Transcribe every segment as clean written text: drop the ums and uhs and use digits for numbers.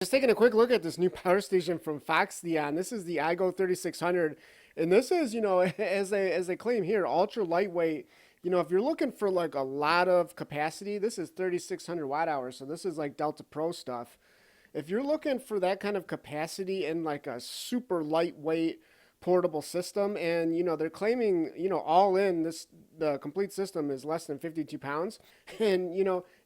Just taking a quick look at this new power station from Foxtheon. This is the iGo3600, and this is, as they claim here, ultra lightweight. If you're looking for like a lot of capacity, this is 3600 watt hours, so this is like Delta Pro stuff. If you're looking for that kind of capacity in like a super lightweight portable system, and they're claiming, all in this, the complete system is less than 52 pounds. And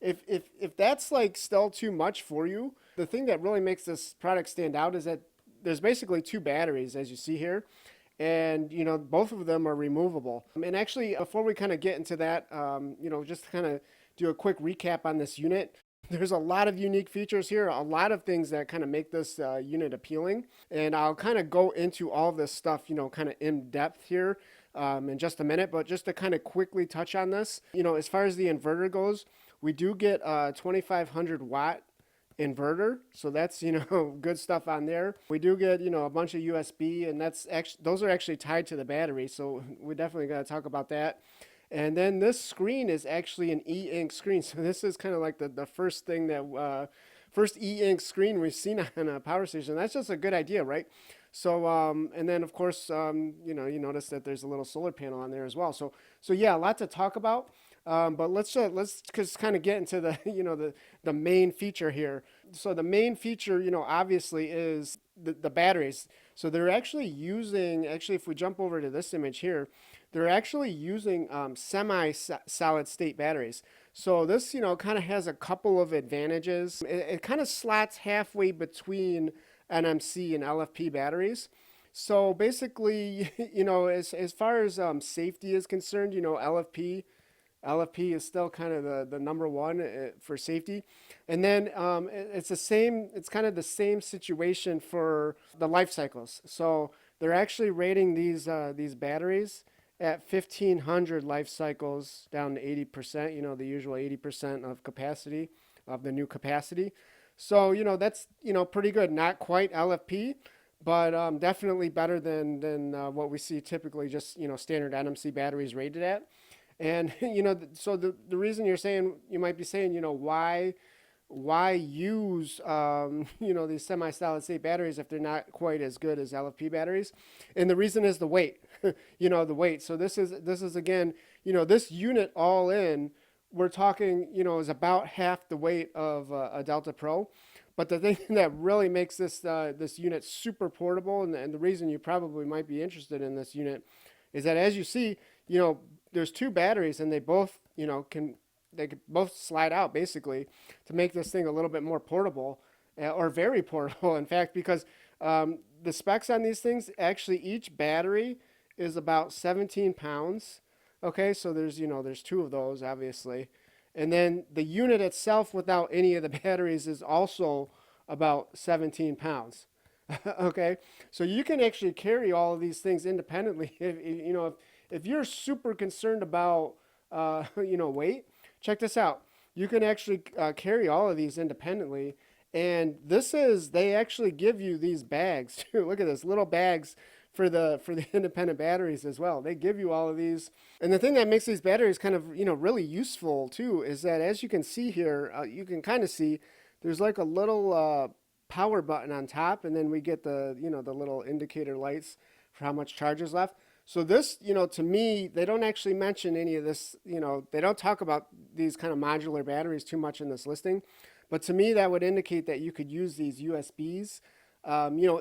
if that's like still too much for you, the thing that really makes this product stand out is that there's basically two batteries, as you see here, and both of them are removable. And actually, before we kind of get into that, just kind of do a quick recap on this unit. There's a lot of unique features here, a lot of things that kind of make this unit appealing. And I'll kind of go into all this stuff, kind of in depth here in just a minute. But just to kind of quickly touch on this, as far as the inverter goes, we do get a 2500 watt inverter, so that's good stuff on there. We do get a bunch of USB, and those are actually tied to the battery, so we definitely got to talk about that. And then this screen is actually an e-ink screen. So this is kind of like the first thing that, first e-ink screen we've seen on a power station. That's just a good idea, right? So, and then of course, you notice that there's a little solar panel on there as well. So yeah, a lot to talk about. But let's just kind of get into the, the main feature here. So the main feature, obviously is the batteries. So they're actually using, if we jump over to this image here, they're actually using semi-solid state batteries. So this, kind of has a couple of advantages. It kind of slots halfway between NMC and LFP batteries. So basically, as far as safety is concerned, LFP is still kind of the number one for safety. And then it's kind of the same situation for the life cycles. So they're actually rating these batteries at 1500 life cycles down to 80%, the usual 80% of capacity, of the new capacity. So, that's, pretty good. Not quite LFP, but definitely better than what we see typically, just, standard NMC batteries rated at. And, so the reason you might be saying, why use, these semi-solid state batteries if they're not quite as good as LFP batteries? And the reason is the weight, the weight. So this is again, this unit all in, we're talking, is about half the weight of a Delta Pro. But the thing that really makes this unit super portable, and the reason you probably might be interested in this unit, is that as you see, there's two batteries, and they both, can both slide out basically to make this thing a little bit more portable, or very portable, in fact, because the specs on these things, actually each battery is about 17 pounds. Okay, so there's two of those, obviously. And then the unit itself without any of the batteries is also about 17 pounds. Okay, so you can actually carry all of these things independently. If you're super concerned about weight, check this out. You can actually carry all of these independently. And they actually give you these bags too. Look at this, little bags for the independent batteries as well. They give you all of these. And the thing that makes these batteries kind of, really useful too, is that as you can see here, you can kind of see there's like a little power button on top, and then we get the, the little indicator lights for how much charge is left. So this, to me, they don't actually mention any of this, they don't talk about these kind of modular batteries too much in this listing. But to me, that would indicate that you could use these USBs,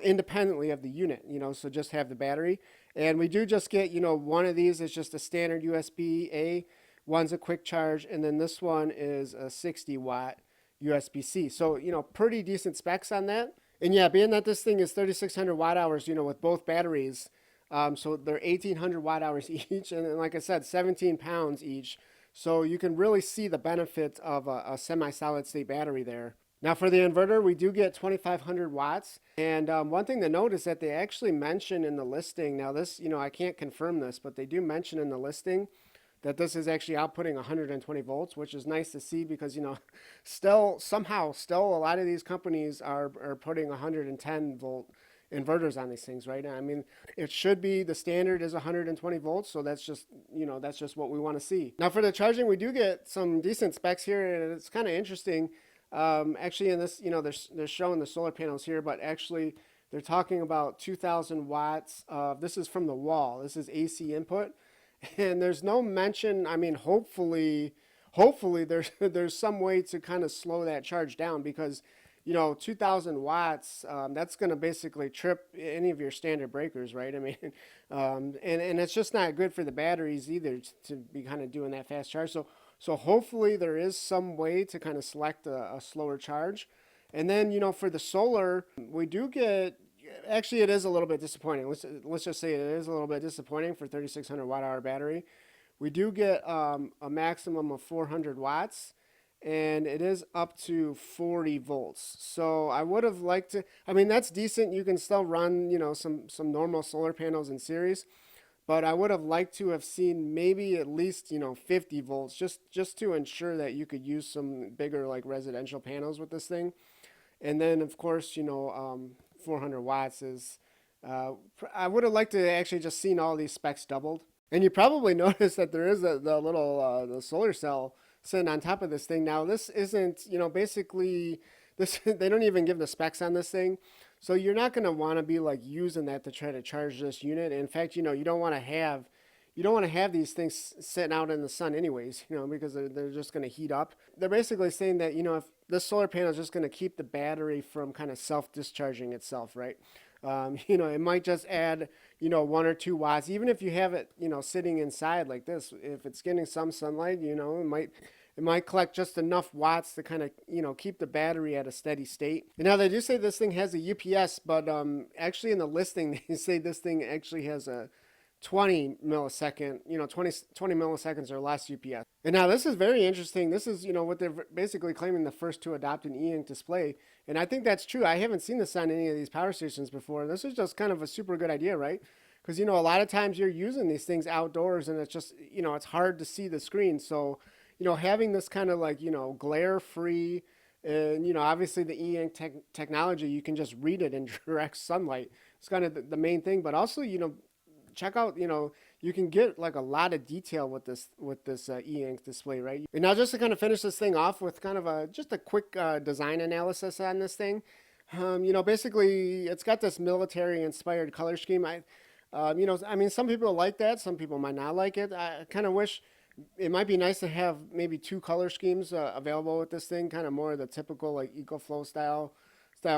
independently of the unit, so just have the battery. And we do just get, one of these is just a standard USB-A, one's a quick charge, and then this one is a 60 watt USB-C. So, pretty decent specs on that. And yeah, being that this thing is 3600 watt hours, with both batteries, so they're 1800 watt hours each. And like I said, 17 pounds each. So you can really see the benefit of a semi-solid state battery there. Now for the inverter, we do get 2500 watts. And one thing to note is that they actually mention in the listing, now this, I can't confirm this, but they do mention in the listing that this is actually outputting 120 volts, which is nice to see because, still a lot of these companies are putting 110 volt inverters on these things, right? I mean, it should be, the standard is 120 volts, so that's just, what we want to see. Now for the charging, we do get some decent specs here, and it's kind of interesting. Actually, in this, they're showing the solar panels here, but actually they're talking about 2,000 watts. This is from the wall. This is AC input, and there's no mention. I mean, hopefully there's there's some way to kind of slow that charge down because 2,000 watts, that's going to basically trip any of your standard breakers, right? I mean, and it's just not good for the batteries either to be kind of doing that fast charge. So hopefully there is some way to kind of select a slower charge. And then, for the solar, we do get, actually it is a little bit disappointing. Let's just say it is a little bit disappointing for 3,600 watt hour battery. We do get a maximum of 400 watts, and it is up to 40 volts. So I would have liked to, I mean, that's decent. You can still run, some normal solar panels in series, but I would have liked to have seen maybe at least, 50 volts just to ensure that you could use some bigger like residential panels with this thing. And then of course, 400 watts is, I would have liked to actually just seen all these specs doubled. And you probably noticed that there is the little the solar cell sitting on top of this thing. Now this isn't, basically this they don't even give the specs on this thing. So you're not going to want to be like using that to try to charge this unit. In fact, you don't want to have these things sitting out in the sun anyways, because they're just going to heat up. They're basically saying that, if this solar panel is just going to keep the battery from kind of self-discharging itself, right? It might just add, 1 or 2 watts, even if you have it, sitting inside like this. If it's getting some sunlight, it might collect just enough watts to kind of, keep the battery at a steady state. And now they do say this thing has a UPS, but actually in the listing, they say this thing actually has a 20 millisecond, 20 milliseconds or less UPS. And now this is very interesting. This is, what they're basically claiming the first to adopt an e-ink display. And I think that's true. I haven't seen this on any of these power stations before. This is just kind of a super good idea, right? Because, a lot of times you're using these things outdoors and it's just, it's hard to see the screen. So, having this kind of like, glare free and, obviously the e-ink technology, you can just read it in direct sunlight. It's kind of the main thing, but also, check out, you can get like a lot of detail with this e-ink display, right? And now just to kind of finish this thing off with kind of just a quick design analysis on this thing. Basically it's got this military inspired color scheme. I mean, some people like that, some people might not like it. I kind of wish it might be nice to have maybe two color schemes available with this thing, kind of more of the typical like EcoFlow style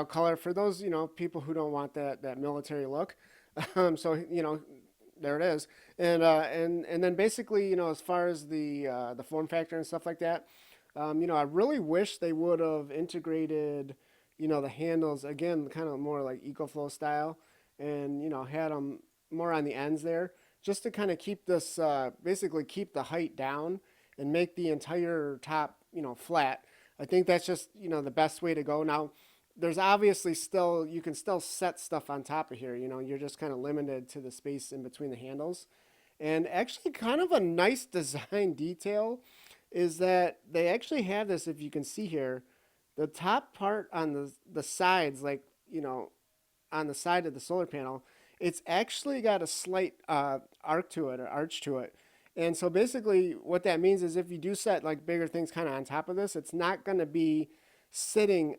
color for those, people who don't want that military look. So, there it is. And then basically, as far as the form factor and stuff like that, I really wish they would have integrated, the handles again, kind of more like EcoFlow style, and had them more on the ends there, just to kind of keep this, basically keep the height down and make the entire top, flat. I think that's just, the best way to go. Now, there's obviously still, you can still set stuff on top of here, you're just kind of limited to the space in between the handles. And actually kind of a nice design detail is that they actually have this, if you can see here, the top part on the sides, like, on the side of the solar panel, it's actually got a slight arc to it, or arch to it. And so basically what that means is if you do set like bigger things kind of on top of this, it's not going to be sitting,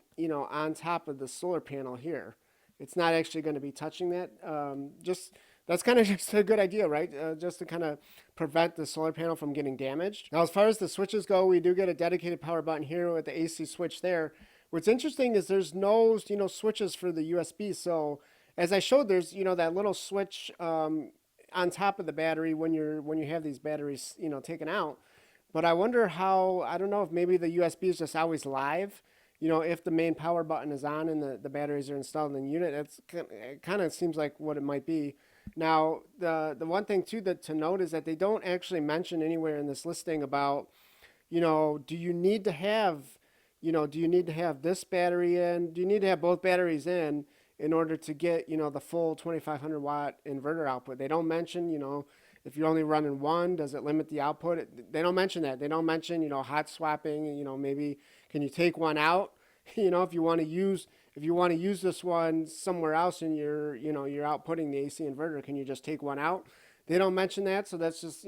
on top of the solar panel here. It's not actually going to be touching that. Just that's kind of just a good idea, right? Just to kind of prevent the solar panel from getting damaged. Now, as far as the switches go, we do get a dedicated power button here with the AC switch there. What's interesting is there's no, switches for the USB. So as I showed, there's, that little switch on top of the battery when you have these batteries, taken out. But I wonder how, I don't know if maybe the USB is just always live. If the main power button is on and the batteries are installed in the unit, it kind of seems like what it might be. Now, the one thing too to note is that they don't actually mention anywhere in this listing about, do you need to have, this battery in? Do you need to have both batteries in order to get, the full 2,500 watt inverter output? They don't mention, if you're only running one, does it limit the output? They don't mention that. They don't mention, hot swapping, maybe can you take one out? If you want to use this one somewhere else and you're outputting the AC inverter, can you just take one out? They don't mention that, so that's just,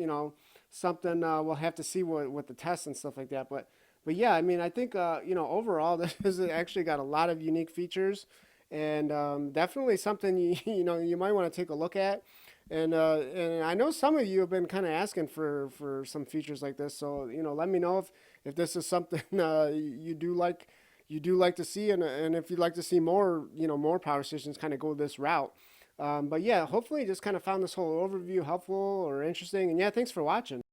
something we'll have to see with the tests and stuff like that. But But yeah, I mean, I think overall this has actually got a lot of unique features, and definitely something you might want to take a look at. And I know some of you have been kind of asking for some features like this, so let me know if this is something you do like to see, and if you'd like to see more more power stations kind of go this route. But yeah, hopefully you just kind of found this whole overview helpful or interesting, and yeah, thanks for watching.